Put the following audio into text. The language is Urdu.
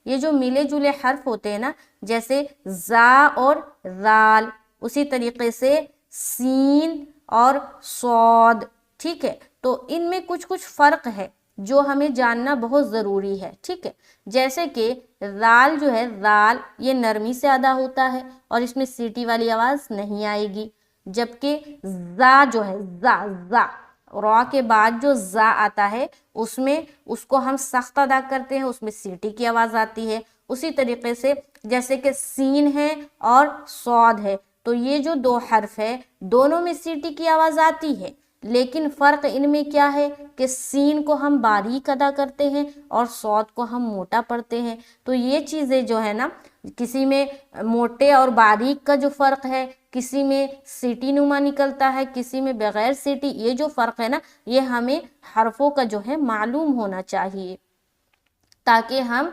یہ جو ملے جلے حرف ہوتے ہیں نا، جیسے زا اور رال، اسی طریقے سے سین اور صاد، ٹھیک ہے، تو ان میں کچھ کچھ فرق ہے جو ہمیں جاننا بہت ضروری ہے، ٹھیک ہے۔ جیسے کہ رال جو ہے، رال یہ نرمی سے ادا ہوتا ہے اور اس میں سیٹی والی آواز نہیں آئے گی، جبکہ زا جو ہے، زا را کے بعد جو زا آتا ہے اس میں اس کو ہم سخت ادا کرتے ہیں، اس میں سیٹی کی آواز آتی ہے۔ اسی طریقے سے جیسے کہ سین ہے اور صاد ہے، تو یہ جو دو حرف ہے دونوں میں سیٹی کی آواز آتی ہے، لیکن فرق ان میں کیا ہے کہ سین کو ہم باریک ادا کرتے ہیں اور صاد کو ہم موٹا پڑھتے ہیں۔ تو یہ چیزیں جو ہے نا، کسی میں موٹے اور باریک کا جو فرق ہے، کسی میں سیٹی نما نکلتا ہے، کسی میں بغیر سیٹی، یہ جو فرق ہے نا، یہ ہمیں حرفوں کا جو ہے معلوم ہونا چاہیے، تاکہ ہم